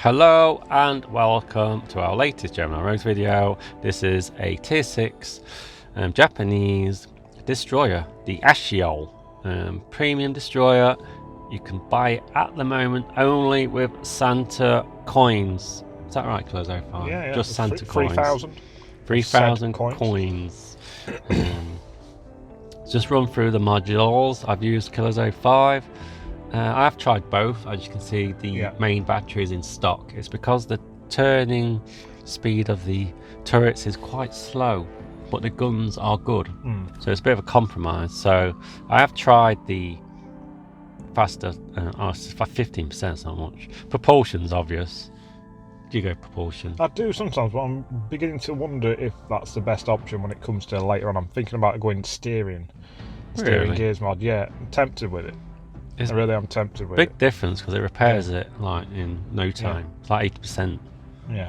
Hello and welcome to our latest Gemini Rogues video. This is a tier 6 Japanese destroyer, the Asashio premium destroyer. You can buy it at the moment only with Santa coins. Is that right, Clozo? Yeah. Just Santa coins. 3,000 coins. Just run through the modules. I've used Killzo 5. I've tried both. As you can see, the main battery is in stock. It's because the turning speed of the turrets is quite slow, but the guns are good. So it's a bit of a compromise. So I have tried the faster, 15%, not much. Propulsion's obvious. Do you go propulsion? I do sometimes, but I'm beginning to wonder if that's the best option when it comes to later on. I'm thinking about going steering gears mod. Yeah, I'm tempted with it. I really am tempted with it. Big difference because it repairs it like in no time. It's like 80%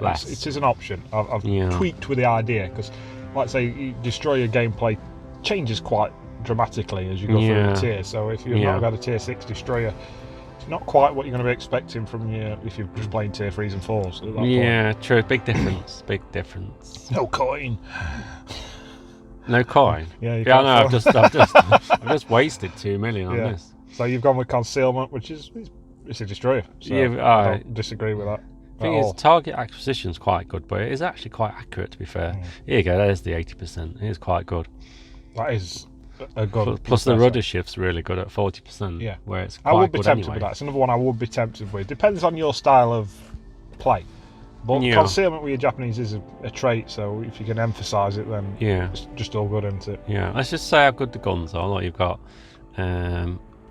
less. It is an option. I've tweaked with the idea because, like I say, destroyer gameplay changes quite dramatically as you go through the tier. So if you've not got a tier 6 destroyer, it's not quite what you're going to be expecting from if you're just playing tier 3s and 4s. At that point. True. Big difference. Big difference. No coin. No coin. I know. I've just wasted 2 million on this. So you've gone with concealment, which is it's a destroyer. So I don't disagree with that. The thing is, target acquisition is quite good, but it is actually quite accurate, to be fair. Here you go, there's the 80%. It is quite good. That is a good. Plus the rudder shift's really good at 40%. Yeah, where it's quite I would be good tempted anyway. with that. It's another one I would be tempted with. Depends on your style of play. But concealment with your Japanese is a trait, so if you can emphasise it, then it's just all good, isn't it? Yeah, let's just say how good the guns are. Like you've got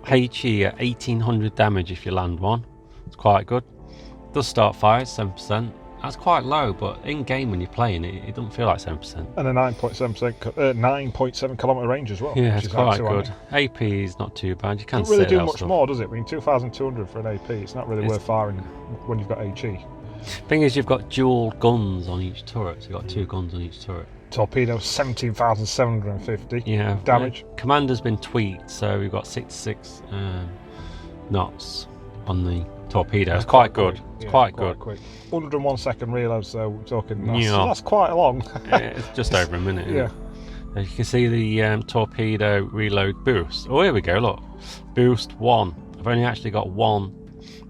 HE at 1800 damage if you land one. It's quite good. Does start fire 7%. That's quite low, but in game when you're playing it, it doesn't feel like 7%. And a 9.7 kilometre range as well. Yeah, it's quite good. AP is not too bad. You can't really do much more, does it? I mean, 2,200 for an AP. It's not really worth firing when you've got HE. Thing is, you've got dual guns on each turret. So you've got 2 guns on each turret. Torpedo 17,750 damage. Commander's been tweaked, so we've got 66 knots on the torpedo. It's quite good. It's quite good. Quick. 101 second reload, so we're talking that's quite long. It's just over a minute. As you can see, the torpedo reload boost. Oh, here we go. Look, boost 1. I've only actually got 1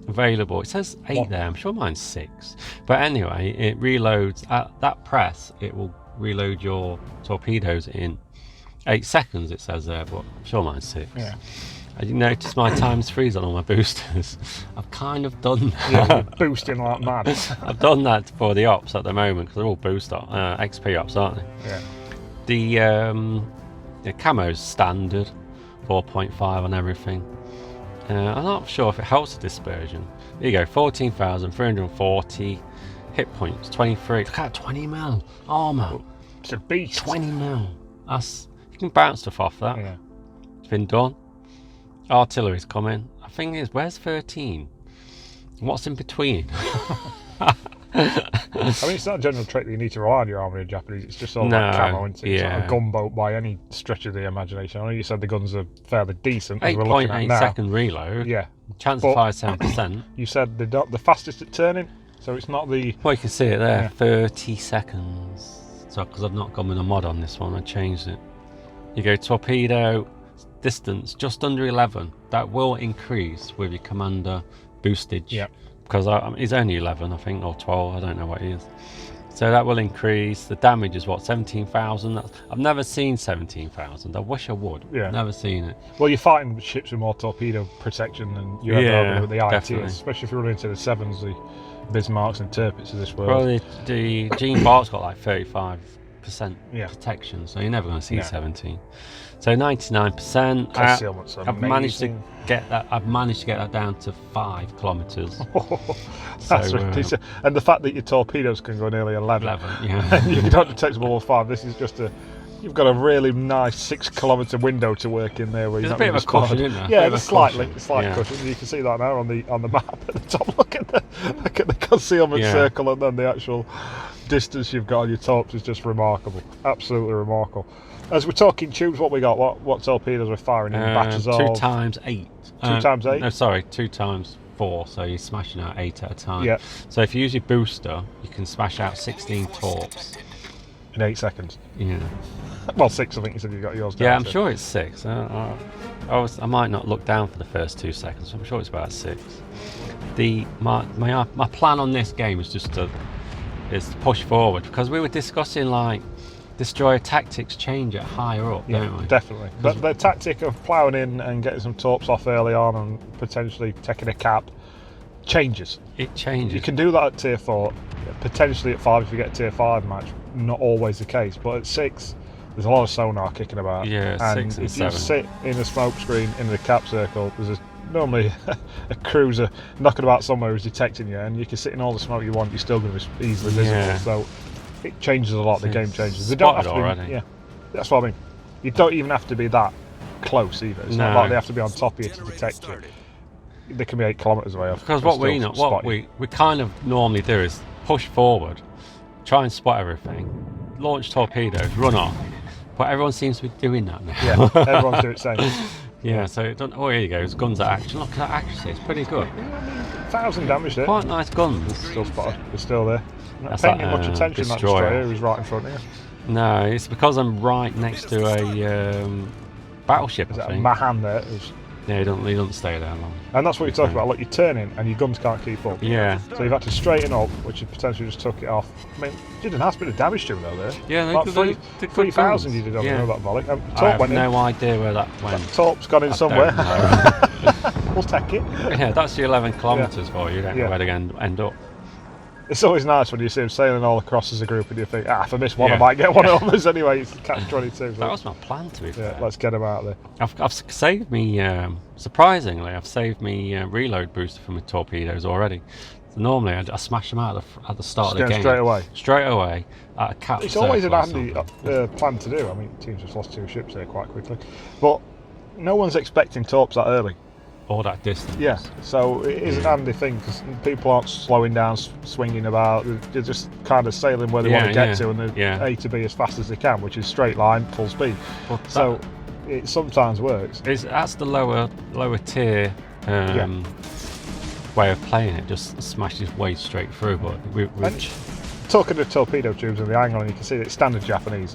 available. It says 8 there. I'm sure mine's 6. But anyway, it reloads at that press. It will reload your torpedoes in 8 seconds, it says there, but I'm sure mine's 6. As you notice, my ×3's on all my boosters. I've kind of done that. You're boosting like mad. I've done that for the ops at the moment because they're all boost XP ops, aren't they? The camo's standard 4.5 on everything. I'm not sure if it helps the dispersion. There you go, 14,340 hit points, 23. Look at 20 mil armor. It's a beast. 20 mil. You can bounce stuff off that. It's been done. Artillery's coming. I think is where's 13? What's in between? I mean, it's not a general trait that you need to rely on your armour in Japanese. It's just all about camo, isn't it? It's not a gunboat by any stretch of the imagination. I know you said the guns are fairly decent. 8.8 second reload. Chance of fire 7%. You said the fastest at turning, so it's not the. Well, you can see it there. 30 seconds. So because I've not gone with a mod on this one, I changed it. You go torpedo distance just under 11. That will increase with your commander boostage. Because he's only 11, I think, or 12. I don't know what he is. So that will increase. The damage is what, 17,000. I've never seen 17,000. I wish I would. Never seen it. Well, you're fighting ships with more torpedo protection than you ever with the ITs, especially if you run into the 7s, the Bismarcks and Tirpitz of this world. Well, the Gene Bart's got like 35% protection, so you're never going to see 17. So 99%. I've managed to get that. I've managed to get that down to 5 kilometres. That's ridiculous. And the fact that your torpedoes can go nearly 11. And you don't detect them all 5. This is just you've got a really nice 6 kilometre window to work in there. Where there's a bit of a cushion, isn't there? Yeah, there's slight cushion. You can see that now on the map at the top. Look at the concealment circle, and then the actual distance you've got on your torps is just remarkable. Absolutely remarkable. As we're talking tubes, what we got? What torpedoes we're firing in? Batches of 2 times 8. 2 times 8? No, sorry, 2 times 4, so you're smashing out 8 at a time. Yeah. So if you use your booster, you can smash out 16 torps. In 8 seconds. Yeah. Well, 6, I think you said you got yours down. Yeah, I'm sure it's 6. I might not look down for the first 2 seconds. I'm sure it's about 6. My plan on this game is just to push forward, because we were discussing like destroyer tactics change it higher up, don't we? Definitely. But the tactic of ploughing in and getting some torps off early on and potentially taking a cap changes. It changes. You can do that at tier 4, potentially at 5 if you get a tier 5 match. Not always the case, but at 6 there's a lot of sonar kicking about. Yeah, and 6 and if 7. you sit in a smoke screen in the cap circle, there's normally a cruiser knocking about somewhere who's detecting you, and you can sit in all the smoke you want, you're still going to be easily visible. So it changes a lot. The game changes. They don't have to be, already. Yeah, that's what I mean. You don't even have to be that close either. It's not like they have to be on top of you to detect you. They can be 8 kilometres away. Because what we kind of normally do is push forward, try and spot everything, launch torpedoes, run off. But everyone seems to be doing that now. Yeah, everyone's doing the same. Yeah, so it don't. Oh, here you go. It's guns at action. Look at that accuracy. It's pretty good. 1,000 damage there. Quite nice guns. Still spotted. They're still there. That's Not paying that, much attention. That destroyer who's right in front of you. No, it's because I'm right next to a battleship. Is I that think. a Mahan there? Yeah, he doesn't stay there long. And that's what you're talking about. Look, you're turning and your guns can't keep up. Yeah. So you've had to straighten up, which you potentially just took it off. I mean, you did a nice bit of damage to him though there. Yeah, like 3,000 you did on that volley. I have no idea where that went. That torp's gone in somewhere. We'll take it. Yeah, that's the 11 kilometres for you. You don't know where they're going to end up. It's always nice when you see them sailing all across as a group and you think, if I miss one, I might get one of them anyway. It's catch 22. So that was my plan, to be fair. Let's get them out there. I've saved me, surprisingly, I've saved me reload booster for my torpedoes already. So normally I smash them out at the start of the game. Straight away at a cap. It's always an handy plan to do. I mean, teams just lost 2 ships there quite quickly. But no one's expecting torps that early. Or that distance. Yeah, so it is a handy thing because people aren't slowing down, swinging about. They're just kind of sailing where they want to get to, and they're A to B as fast as they can, which is straight line, full speed. But so it sometimes works. That's the lower tier way of playing it. Just smashes way straight through. But talking of torpedo tubes and the angle, and you can see that it's standard Japanese.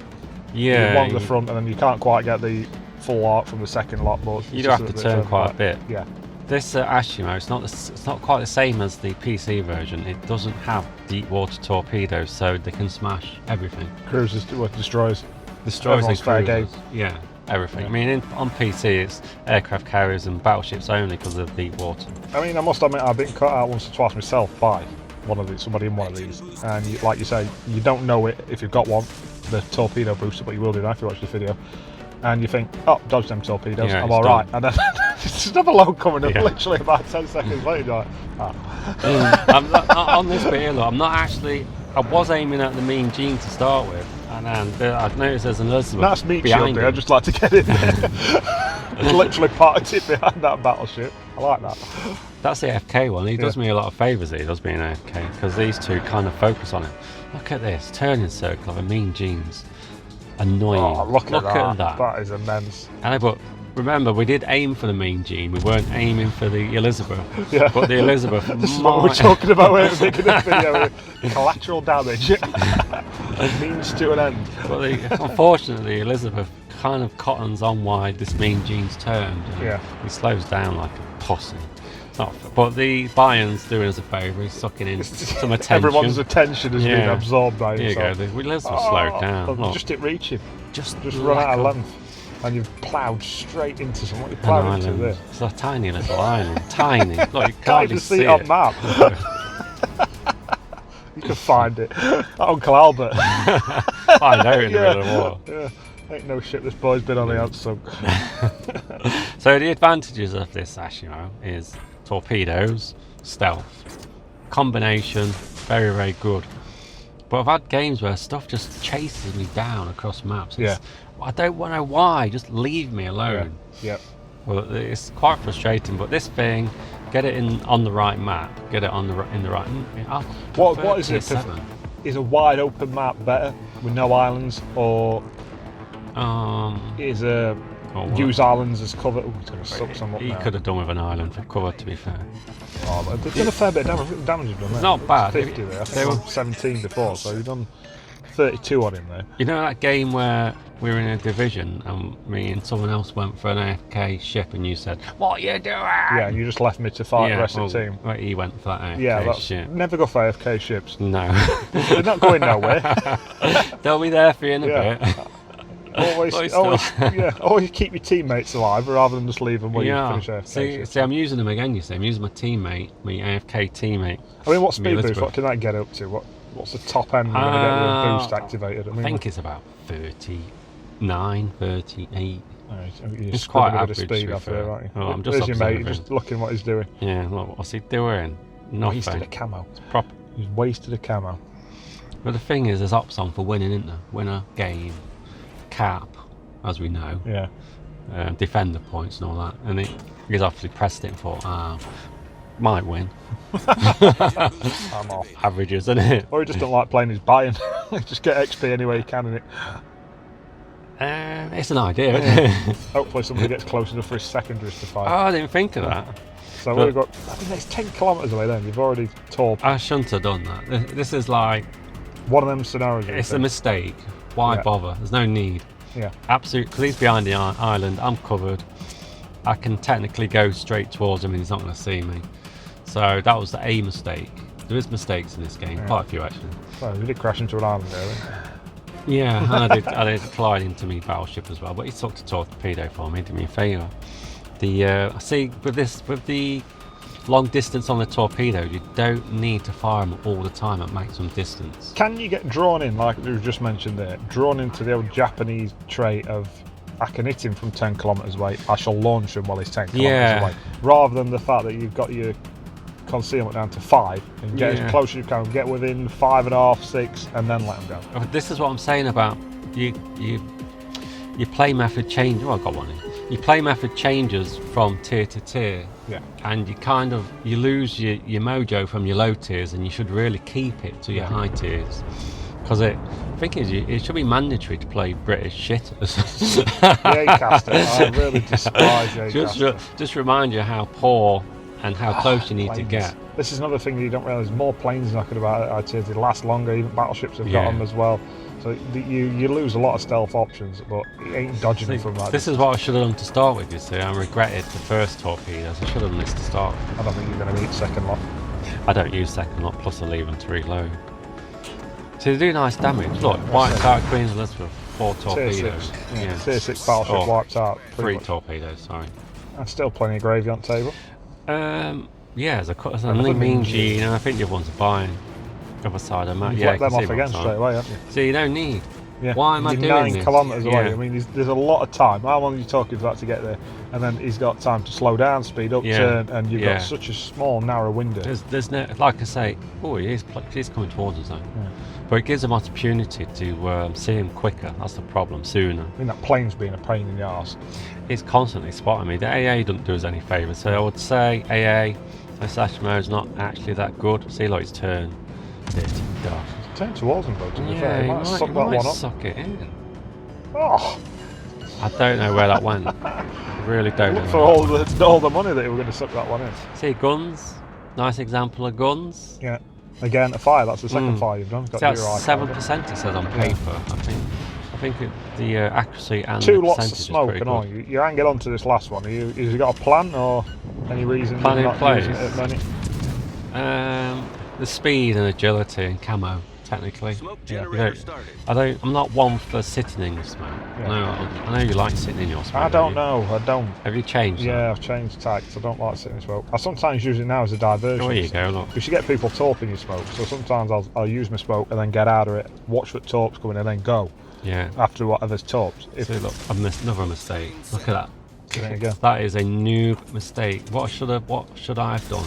Yeah. You want the front, and then you can't quite get the full arc from the second lot, but you do have to turn quite a bit. Yeah. This Asashio, it's not quite the same as the PC version. It doesn't have deep water torpedoes, so they can smash everything. Cruisers, destroyers. Destroyers and fair game. Yeah, everything. Yeah. I mean, on PC it's aircraft carriers and battleships only because of deep water. I mean, I must admit I've been cut out once or twice myself by somebody in one of these, and like you say, you don't know it if you've got one, the torpedo booster, but you will do now if you watch the video. And you think, dodge them torpedoes, I'm alright. And then just another load coming up literally about 10 seconds later. You're like, I'm not, on this bit here, look, I'm not actually. I was aiming at the mean gene to start with, and then I've noticed there's an Elizabeth. That's meat shielding, I'd just like to get in there. Literally parked it behind that battleship. I like that. That's the AFK one. He does me a lot of favours. He does being AFK because these two kind of focus on it. Look at this turning circle of a mean genes. Annoying. Oh, look at that. That is immense. But remember, we did aim for the mean gene. We weren't aiming for the Elizabeth. Yeah. But the Elizabeth. This is what we're talking about at the beginning of the video. Collateral damage. Means to an end. But unfortunately, Elizabeth kind of cottons on why this mean gene's turned. He slows down like a possum. But the Bayern's doing us a favour. He's sucking in some attention. Everyone's attention has been absorbed by himself. Here you go. Elizabeth slowed down. Just it reaching. Just run out of length. And you've ploughed straight into someone. You ploughed into there. It's a tiny little island. Tiny. Look, you can't even see it on map. You can find it. Uncle Albert. Find out in the middle of the water. Yeah. Ain't no ship this boy's been on the outside. So the advantages of this Asashio is torpedoes, stealth, combination, very, very good. But I've had games where stuff just chases me down across maps. I don't know why, just leave me alone. Well, it's quite frustrating, but this thing, get it on the right map, get it in the right. What is it? Is a wide open map better with no islands, or is a use islands as cover. Oh, it's going to suck some up He now. could have done with an island for cover, to be fair. Oh, they've done a fair bit of damage. Damage you've done there. It's not bad. 50 there. I think they were 17 before, so you've done 32 on him there. You know that game where we were in a division and me and someone else went for an AFK ship and you said, "What are you doing?" Yeah, and you just left me to fight the rest of the team. Well, he went for that AFK ship. Never go for AFK ships. No. They're not going nowhere. They'll be there for you in a bit. Always keep your teammates alive rather than just leave them where you finish AFK. See, I'm using them again. You see, I'm using my teammate, my AFK teammate. I mean, what speed boost? What can that get up to? What's the top end we're going to get with a boost activated? I think it's about 39, 38. It's quite a bit average. of speed after there, aren't you? Oh, I'm just There's your mate, just looking what he's doing. Yeah, look, what's he doing? Nothing. Wasted a camo. It's proper. He's wasted a camo. But the thing is, there's ops on for winning, isn't there? Winner, game, cap, as we know. Yeah. Defender points and all that. And he's obviously pressed it and thought, might win. I'm off. Averages, isn't it? Or he just don't like playing his buying. Just get XP any way he can in it. It's an idea, isn't it? Hopefully somebody gets close enough for his secondaries to fight. Oh, I didn't think of that. So we've got, I think it's 10 kilometres away then. You've already torped. I shouldn't have done that. This is like... one of them scenarios. It's a mistake. Why bother? There's no need. Yeah. Absolutely. Because he's behind the island. I'm covered. I can technically go straight towards him and he's not going to see me. So that was a mistake. There is mistakes in this game. Quite a few, actually. Well, we did crash into an island there, yeah, and I did collide into me battleship as well, but he took the torpedo for me, did me a favour. I see with the long distance on the torpedoes, you don't need to fire them all the time at maximum distance. Can you get drawn in, like you just mentioned there, drawn into the old Japanese trait of, I can hit him from 10 kilometres away, I shall launch him while he's 10 kilometres away, rather than the fact that you've got your concealment down to 5 and get as close as you can, get within 5.5, 6, and then let them go. This is what I'm saying about your play method change. Oh, I got one in. Your play method changes from tier to tier, and you lose your mojo from your low tiers, and you should really keep it to your high tiers. Because the thing is, it should be mandatory to play British shitters. Yaycaster, I really despise Yaycaster. Just remind you how poor and how close you need to get. This is another thing that you don't realise. More planes knocking about high tiers. They last longer. Even battleships have got them as well. So you lose a lot of stealth options, but it ain't dodging them from that. This is what I should have done to start with, you see. I regretted the first torpedoes. I should have done this to start with. I don't think you're going to need second lot. I don't use second lot, plus I leave them to reload. So they do nice damage. Look, wiped out Queen Elizabeth, 4 torpedoes. Tier 6 battleship wiped out. 3 torpedoes, sorry. And still plenty of gravy on table. Yeah, as a mean G, I think the other ones are buying. Other side of the map. You've let them off again straight away, haven't you? So you don't need. Why am I doing 9 this? kilometres away. I mean, there's a lot of time. How long are you talking for that to get there? And then he's got time to slow down, speed up, turn, and you've got such a small, narrow window. There's no, like I say, he's coming towards us though. But it gives them opportunity to see him quicker. That's the problem, sooner. I mean, that plane's been a pain in the arse. It's constantly spotting me. The AA doesn't do us any favours. So I would say AA, Asashio is not actually that good. See, like, his turn. Turn towards him, though, to be fair. He might suck that one up. Suck it in. Oh! I don't know where that went. I really don't know. For all the money that he was going to suck that one in. See, guns. Nice example of guns. Yeah. Again, a fire. That's the second fire you've done. Got that's 7%. It says on paper. I think the accuracy and 2 the lots of smoke and all. You ain't get onto this last one. Has he got a plan or any reason plan you're in not place? Using it at many? The speed and agility and camo. Technically, I'm not one for sitting in your smoke. No, I know you like sitting in your smoke. I don't know. I don't. Have you changed? Yeah, I've changed tactics. I don't like sitting in smoke. I sometimes use it now as a diversion. There you go. Look, because you get people torping your smoke. So sometimes I'll use my smoke and then get out of it, watch for torps coming, and then go. Yeah. After whatever's torps. See, look, I've missed another mistake. Look at that. There you go. That is a new mistake. What should I have done?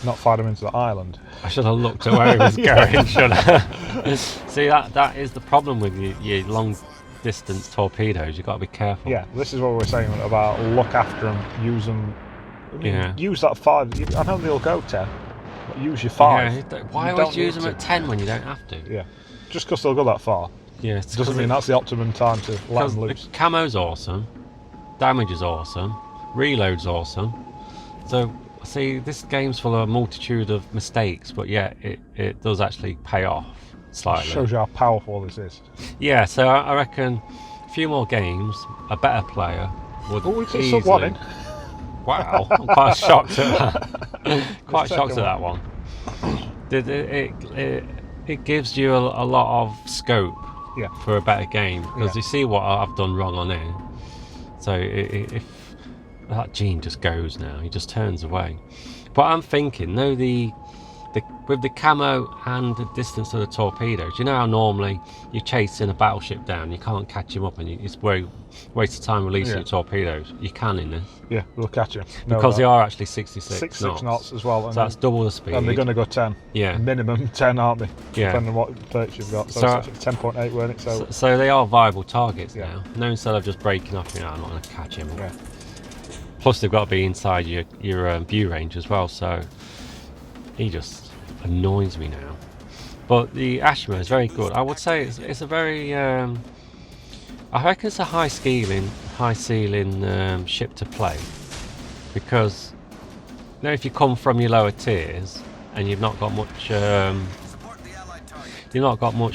Not fired him into the island. I should have looked at where he was going, should I? See, that is the problem with your long distance torpedoes. You've got to be careful. Yeah, this is what we're saying about look after them, use them. Use that 5. I know they'll go 10, but use your 5. Yeah, why always use them at 10 when you don't have to? Yeah, just because they'll go that far. Yeah, doesn't mean that's the optimum time to let them loose. The camo's awesome. damage is awesome, reload's awesome. So see, this game's full of a multitude of mistakes, but yeah, it does actually pay off slightly. Shows you how powerful this is. Yeah, so I reckon a few more games, a better player would easily... one in. Wow, I'm quite shocked at that. Quite shocked at that one. It gives you a lot of scope for a better game, because you see what I've done wrong on it. So if that Gene just goes now, he just turns away. But I'm thinking, no, with the camo and the distance of the torpedoes, you know how normally you're chasing a battleship down, you can't catch him up, and it's waste of time releasing your torpedoes. You can in this. Yeah, they'll catch you. Because they are actually 66 knots as well. So that's double the speed. And they're going to go 10. Yeah. Minimum 10, aren't they? Yeah. Depending on what perch you've got. So it's 10.8, weren't it? So they are viable targets now. No, instead of just breaking off, I'm not going to catch him. Yeah. Plus they've got to be inside your view range as well, so he just annoys me now. But the Ashima is very good. I would say it's a very I reckon it's a high ceiling ship to play, because if you come from your lower tiers and you've not got much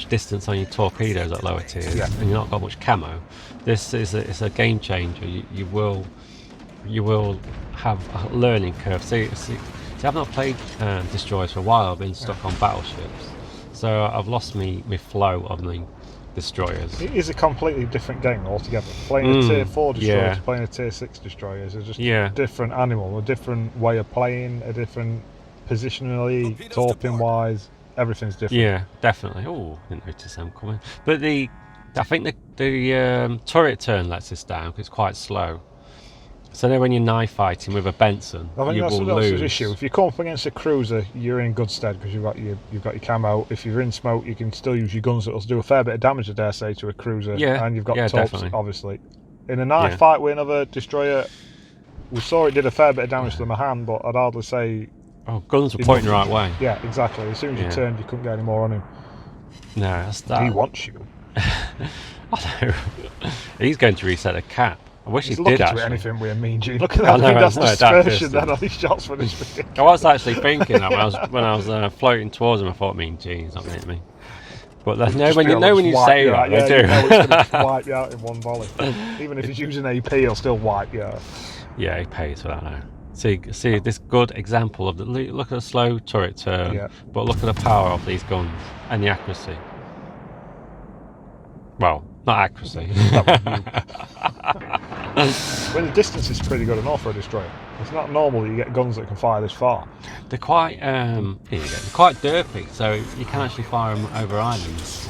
distance on your torpedoes at lower tiers, and you've not got much camo, this is it's a game changer. You will have a learning curve. See, I've not played destroyers for a while. I've been stuck on battleships, so I've lost my flow of the destroyers. It is a completely different game altogether. Playing a tier 4 destroyer to playing a tier 6 destroyers is just a different animal, a different way of playing, a different positionally, torping wise, everything's different. Yeah, definitely. Oh, didn't notice them coming. But I think the turret turn lets us down because it's quite slow. So then when you're knife fighting with a Benson, I think you will that's lose. the issue. If you come up against a cruiser, you're in good stead because you've got your camo. If you're in smoke, you can still use your guns that'll do a fair bit of damage, I dare say, to a cruiser. Yeah, and you've got torps, definitely. Obviously. In a knife fight with another destroyer, we saw it did a fair bit of damage to the Mahan, but I'd hardly say... Oh, guns were pointing the right way. Yeah, exactly. As soon as you turned, you couldn't get any more on him. No, that's that. He wants you. I know. He's going to reset a cap. I wish he did actually. Anything with a mean G. Look at that. I think that's dispersion then on these shots for this ridiculous. I was actually thinking that when I was floating towards him, I thought mean G is not going to hit me. But when you say that, they do. You know it's going to wipe you out in one volley. Even if he's using AP, he'll still wipe you out. Yeah, he pays for that now. See this good example of look at the slow turret turn, but look at the power of these guns and the accuracy. Well, not accuracy. When the distance is pretty good enough for a destroyer. It's not normal that you get guns that can fire this far. They're quite they're quite derpy, so you can actually fire them over islands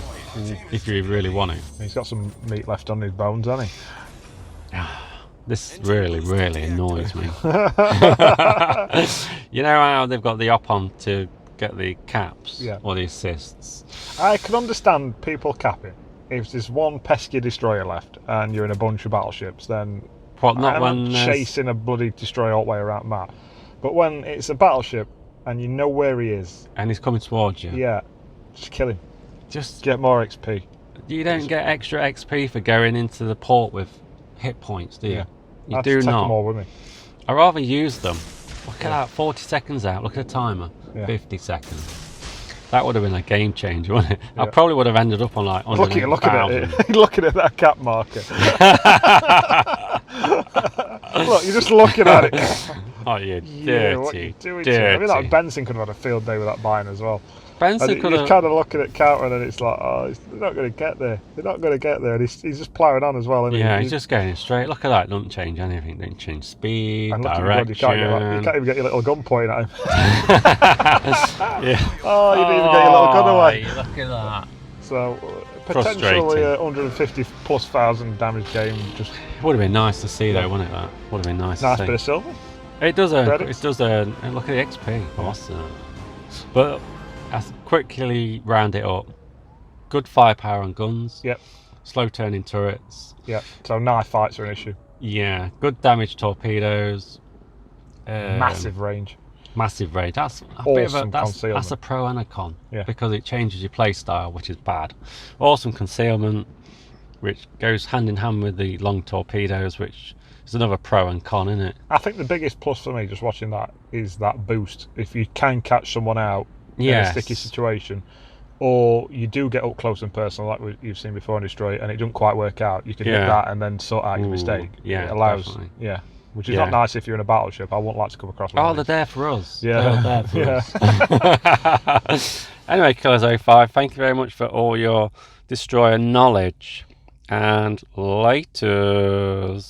if you really want to. He's got some meat left on his bones, hasn't he? This really, really annoys me. You know how they've got the op-on to get the caps or the assists? I can understand people capping. If there's one pesky destroyer left and you're in a bunch of battleships, then I'm not chasing a bloody destroyer all the way around the map. But when it's a battleship and you know where he is, and he's coming towards you, just kill him. Just get more XP. You don't get extra XP for going into the port with hit points, do you? You do not. Them all with me. I rather use them. Look at that, 40 seconds out. Look at the timer, 50 seconds. That would have been a game changer, wouldn't it? I probably would have ended up on like 100,000. Looking at that cap marker. Look, you're just looking at it. Oh, you dirty, what are you doing dirty. I mean, that Benson could have had a field day with that bind as well. Benson could have... You're kind of looking at counter and then it's like, they're not going to get there. They're not going to get there. And he's just ploughing on as well, isn't he? Yeah, he's just going straight. Look at that. Doesn't change anything. Doesn't change speed, direction. You can't even get your little gun pointing at him. Yeah. Oh, you didn't even get your little gun away. Look at that. So, potentially 150 plus thousand damage game. Just would have been nice to see though, wouldn't it? That would have been nice. Nice to see. Bit of silver. It does look at the XP. Awesome. But as quickly round it up. Good firepower on guns. Yep. Slow turning turrets. Yep. So knife fights are an issue. Yeah. Good damage torpedoes. Massive range. Massive range. That's a awesome bit of a that's a pro and a con. Yeah. Because it changes your play style, which is bad. Awesome concealment, which goes hand in hand with the long torpedoes, which There's another pro and con, isn't it? I think the biggest plus for me just watching that is that boost. If you can catch someone out in a sticky situation, or you do get up close and personal like you've seen before in Destroy, and it doesn't quite work out, you can hit that and then sort out your mistake. Yeah, it allows, definitely. which is not nice if you're in a battleship. I wouldn't like to come across one. Oh, they're there for us. Yeah. They're there for us. Anyway, Killers 05, thank you very much for all your Destroyer knowledge, and laters.